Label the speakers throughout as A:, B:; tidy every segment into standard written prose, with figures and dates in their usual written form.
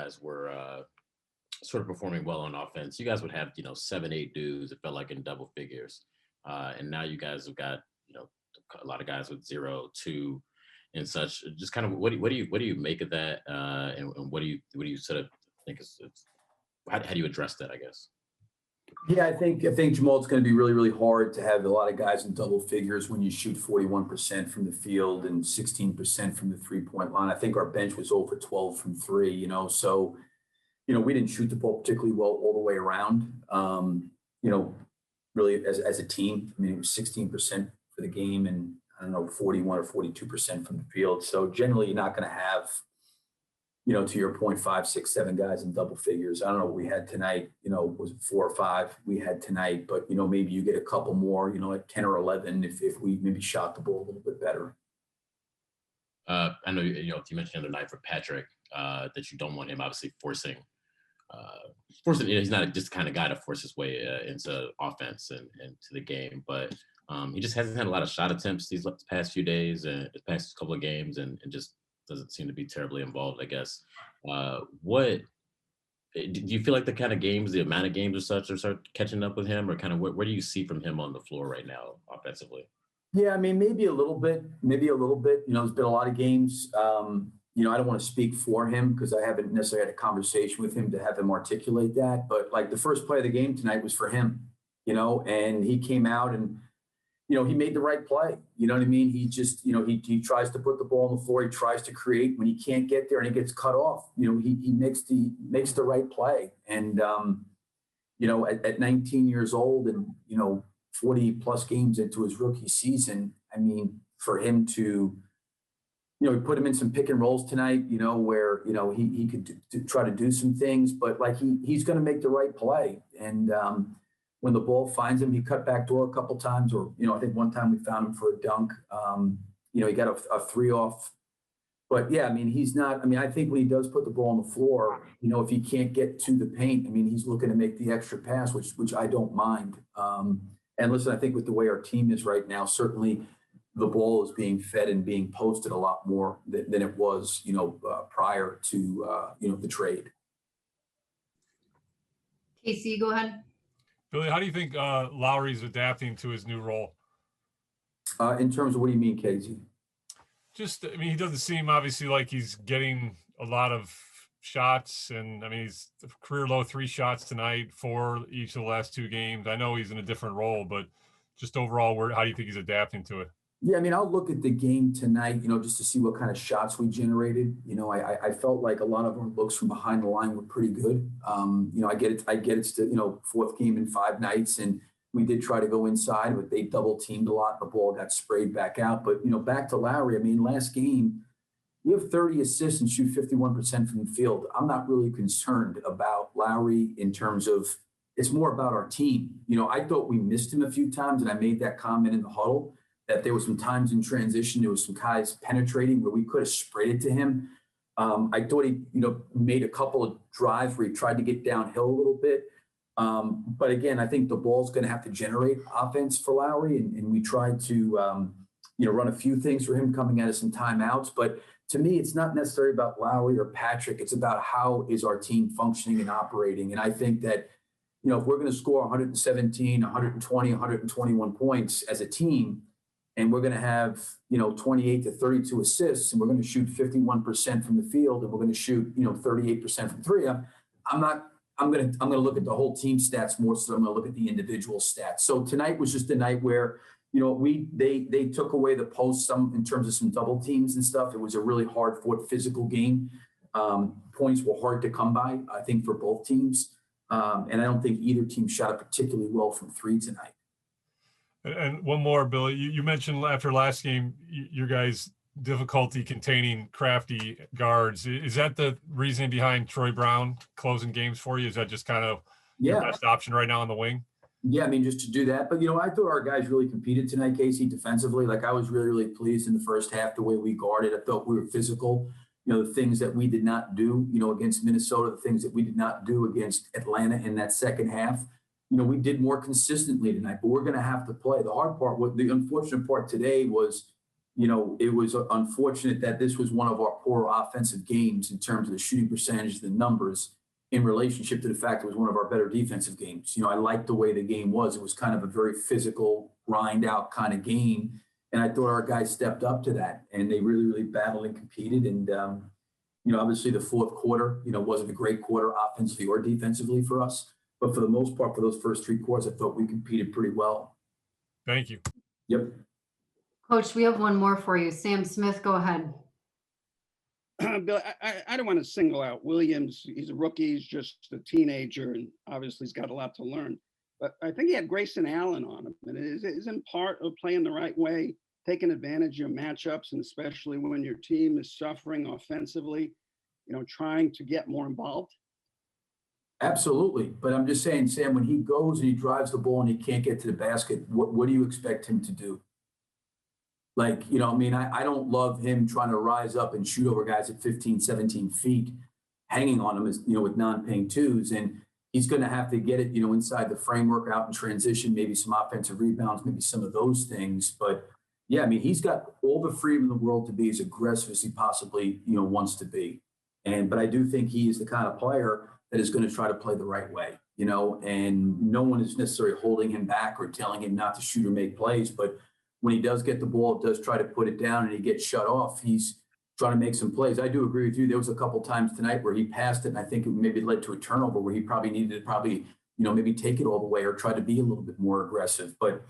A: guys were sort of performing well on offense, you guys would have, 7, 8 dudes. It felt like in double figures. And now you guys have got, a lot of guys with 0, 2 and such. Just kind of what do you make of that? And what do you sort of think how do you address that, I guess?
B: Yeah, I think Jamal, it's going to be really, really hard to have a lot of guys in double figures when you shoot 41% from the field and 16% from the 3-point line. I think our bench was over 12 from three, so, we didn't shoot the ball particularly well all the way around. You know, really as a team, I mean, it was 16% for the game and I don't know, 41 or 42% from the field. So generally you're not going to have, to your point, 5, 6, 7 guys in double figures. I don't know what we had tonight, was it 4 or 5 we had tonight, but, maybe you get a couple more, like 10 or 11 if we maybe shot the ball a little bit better.
A: I know, you mentioned the other night for Patrick that you don't want him obviously forcing, he's not just the kind of guy to force his way into offense and to the game, but he just hasn't had a lot of shot attempts these past few days and the past couple of games and just doesn't seem to be terribly involved, I guess. What do you feel like the kind of games, the amount of games or such are start catching up with him, or kind of where do you see from him on the floor right now offensively?
B: Yeah, I mean, maybe a little bit. There's been a lot of games. I don't want to speak for him because I haven't necessarily had a conversation with him to have him articulate that. But like the first play of the game tonight was for him, and he came out and, he made the right play. You know what I mean? He just, he tries to put the ball on the floor. He tries to create when he can't get there and he gets cut off. He makes the right play. And, at 19 years old and, 40 plus games into his rookie season, I mean, for him to, we put him in some pick and rolls tonight, where, he could try to do some things, but like he's going to make the right play. And when the ball finds him, he cut back door a couple times, or, I think one time we found him for a dunk. He got a 3 off. But yeah, I mean, I think when he does put the ball on the floor, if he can't get to the paint, I mean, he's looking to make the extra pass, which I don't mind. And listen, I think with the way our team is right now, certainly the ball is being fed and being posted a lot more than it was, prior to, the trade.
C: Casey, go ahead.
D: Billy, how do you think Lowry's adapting to his new role?
B: In terms of what do you mean, Casey?
D: He doesn't seem obviously like he's getting a lot of shots, and I mean, he's career low 3 shots tonight, 4 each of the last 2 games. I know he's in a different role, but just overall, how do you think he's adapting to it?
B: Yeah, I mean, I'll look at the game tonight, just to see what kind of shots we generated. I felt like a lot of our looks from behind the line were pretty good. I get it's the, 4th game in 5 nights, and we did try to go inside, but they double teamed a lot. The ball got sprayed back out. But, back to Lowry, I mean, last game, you have 30 assists and shoot 51% from the field. I'm not really concerned about Lowry in terms of, it's more about our team. I thought we missed him a few times, and I made that comment in the huddle that there were some times in transition, there was some guys penetrating where we could have sprayed it to him. I thought he, made a couple of drives where he tried to get downhill a little bit. But again, I think the ball's going to have to generate offense for Lowry, and we tried to, run a few things for him coming out of some timeouts. But to me, it's not necessarily about Lowry or Patrick. It's about how is our team functioning and operating. And I think that, if we're going to score 117, 120, 121 points as a team, and we're going to have, 28 to 32 assists, and we're going to shoot 51% from the field, and we're going to shoot, 38% from three, I'm going to look at the whole team stats more so than I'm going to look at the individual stats. So tonight was just a night where, they took away the post some in terms of some double teams and stuff. It was a really hard fought physical game. Points were hard to come by, I think, for both teams. And I don't think either team shot it particularly well from 3 tonight.
D: And one more, Billy, you mentioned after last game, your guys' difficulty containing crafty guards. Is that the reasoning behind Troy Brown closing games for you? Is that just kind of your best option right now on the wing?
B: Yeah, I mean, just to do that. But, I thought our guys really competed tonight, Casey, defensively. Like, I was really, really pleased in the first half, the way we guarded. I thought we were physical. The things that we did not do, against Minnesota, the things that we did not do against Atlanta in that second half. We did more consistently tonight, but we're going to have to play. The hard part, the unfortunate part today was, it was unfortunate that this was one of our poor offensive games in terms of the shooting percentage, the numbers, in relationship to the fact it was one of our better defensive games. I liked the way the game was. It was kind of a very physical, grind out kind of game. And I thought our guys stepped up to that, and they really, really battled and competed. And, obviously the fourth quarter, wasn't a great quarter offensively or defensively for us. But for the most part, for those first three quarters, I thought we competed pretty well.
D: Thank you.
B: Yep.
C: Coach, we have one more for you. Sam Smith, go ahead.
E: Bill, I don't want to single out Williams. He's a rookie. He's just a teenager, and obviously he's got a lot to learn. But I think he had Grayson Allen on him, and it isn't part of playing the right way, taking advantage of matchups, and especially when your team is suffering offensively, trying to get more involved.
B: Absolutely. But I'm just saying, Sam, when he goes and he drives the ball and he can't get to the basket, what do you expect him to do? Like, I don't love him trying to rise up and shoot over guys at 15, 17 feet, hanging on them, as with non-paying twos. And he's going to have to get it, inside the framework, out in transition, maybe some offensive rebounds, maybe some of those things. But yeah, he's got all the freedom in the world to be as aggressive as he possibly, wants to be. But I do think he is the kind of player that is going to try to play the right way, and no one is necessarily holding him back or telling him not to shoot or make plays. But when he does get the ball, does try to put it down and he gets shut off, he's trying to make some plays. I do agree with you. There was a couple times tonight where he passed it, and I think it maybe led to a turnover where he probably needed to maybe take it all the way or try to be a little bit more aggressive. But,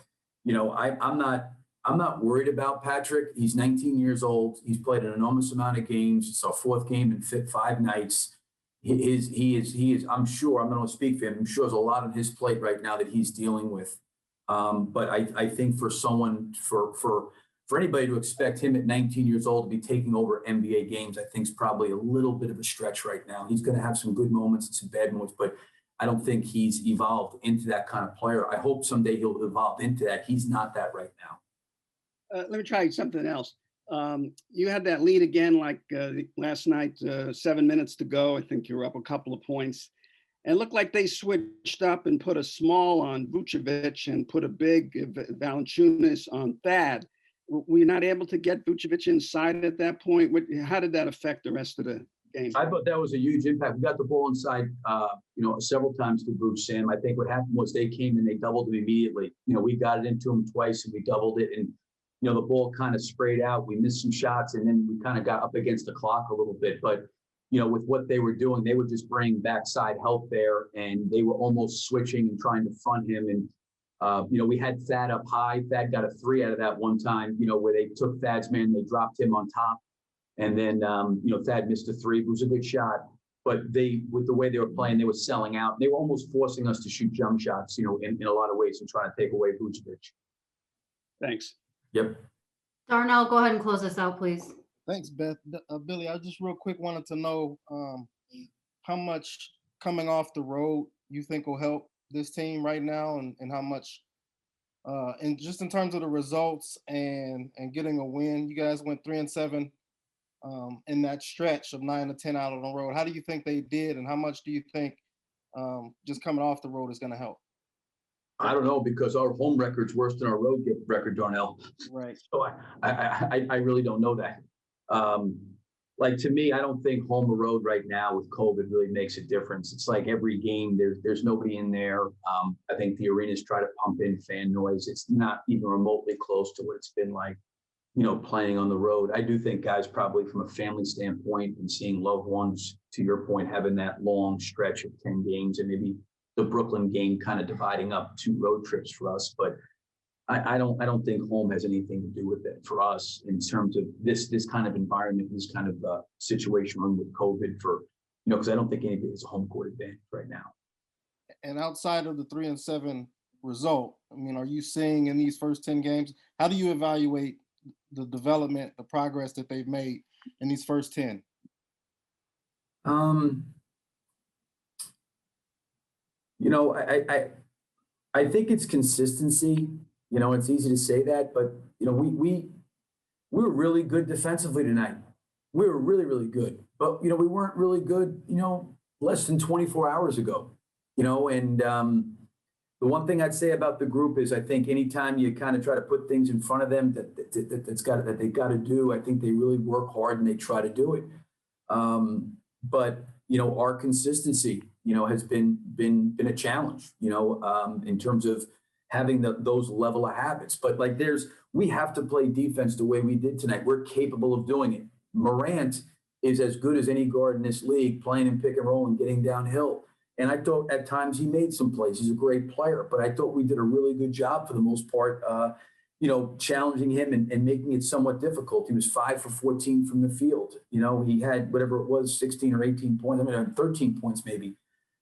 B: I'm not worried about Patrick. He's 19 years old. He's played an enormous amount of games. It's our fourth game in 5 nights. He is, I'm sure, I'm not going to speak for him. I'm sure there's a lot on his plate right now that he's dealing with. But I think for anybody to expect him at 19 years old to be taking over NBA games, I think is probably a little bit of a stretch right now. He's going to have some good moments and some bad moments, but I don't think he's evolved into that kind of player. I hope someday he'll evolve into that. He's not that right now.
E: Let me try something else. You had that lead again, like last night, 7 minutes to go. I think you were up a couple of points. And it looked like they switched up and put a small on Vucevic and put a big Valanciunas on Thad. Were you not able to get Vucevic inside at that point? How did that affect the rest of the game?
B: I thought that was a huge impact. We got the ball inside, several times to Vuce, Sam. I think what happened was they came and they doubled him immediately. We got it into him twice and we doubled it. And, the ball kind of sprayed out. We missed some shots and then we kind of got up against the clock a little bit. But with what they were doing, they were just bringing backside help there, and they were almost switching and trying to front him. And, we had Thad up high. Thad got a 3 out of that one time, where they took Thad's man, they dropped him on top. And then, Thad missed a 3. It was a good shot. But with the way they were playing, they were selling out. They were almost forcing us to shoot jump shots, in a lot of ways and trying to take away Vucevic.
E: Thanks.
B: Yep.
C: Darnell, go ahead and close us out, please.
F: Thanks, Beth. Billy, I just real quick wanted to know how much coming off the road you think will help this team right now, and how much, and just in terms of the results and getting a win. You guys went 3-7 in that stretch of 9-10 out on the road. How do you think they did, and how much do you think just coming off the road is going to help?
B: I don't know, because our home record's worse than our road record, Darnell.
F: Right.
B: So I really don't know that. To me, I don't think home or road right now with COVID really makes a difference. It's like every game, there's nobody in there. I think the arenas try to pump in fan noise. It's not even remotely close to what it's been like, playing on the road. I do think guys, probably from a family standpoint and seeing loved ones, to your point, having that long stretch of 10 games and maybe the Brooklyn game kind of dividing up 2 road trips for us. But I don't think home has anything to do with it for us in terms of this kind of environment, this kind of situation with COVID because I don't think anybody has a home court advantage right now.
F: And outside of the 3-7 result, are you seeing in these first 10 games, how do you evaluate the development, the progress that they've made in these first 10?
B: I think it's consistency. It's easy to say that, but we were really good defensively tonight. We were really, really good, but we weren't really good, less than 24 hours ago. And The one thing I'd say about the group is I think anytime you kind of try to put things in front of them that they've got to do, I think they really work hard and they try to do it. But our consistency, has been a challenge, in terms of having those level of habits. But like we have to play defense the way we did tonight. We're capable of doing it. Morant is as good as any guard in this league, playing in pick and roll and getting downhill. And I thought at times he made some plays. He's a great player, but I thought we did a really good job for the most part, challenging him and making it somewhat difficult. He was 5 for 14 from the field. He had whatever it was, 16 or 18 points. 13 points maybe.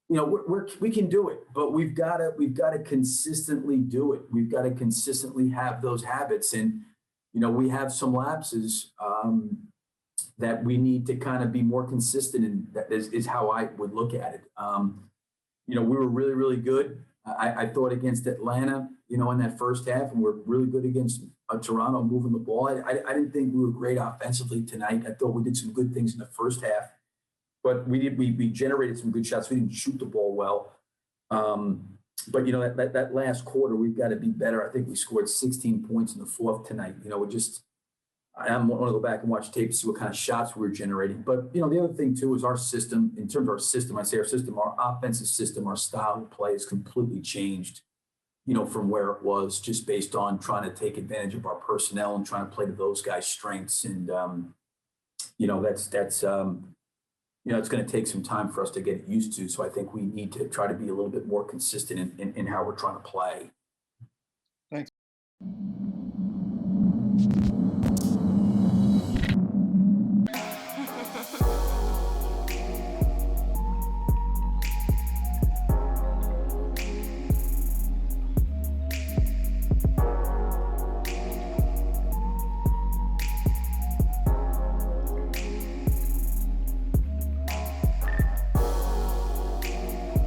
B: We can do it, but we've got to consistently do it. We've got to consistently have those habits. And, we have some lapses that we need to kind of be more consistent. And that is how I would look at it. We were really, really good. I thought against Atlanta, in that first half, and we're really good against Toronto moving the ball. I didn't think we were great offensively tonight. I thought we did some good things in the first half, but we generated some good shots. We didn't shoot the ball well. But that last quarter, we've got to be better. I think we scored 16 points in the fourth tonight. I want to go back and watch tape to see what kind of shots we were generating. But, the other thing, too, is our system. In terms of our system, I say our system, our offensive system, our style of play has completely changed, from where it was, just based on trying to take advantage of our personnel and trying to play to those guys' strengths. And, it's going to take some time for us to get used to. So I think we need to try to be a little bit more consistent in how we're trying to play.
F: Thanks.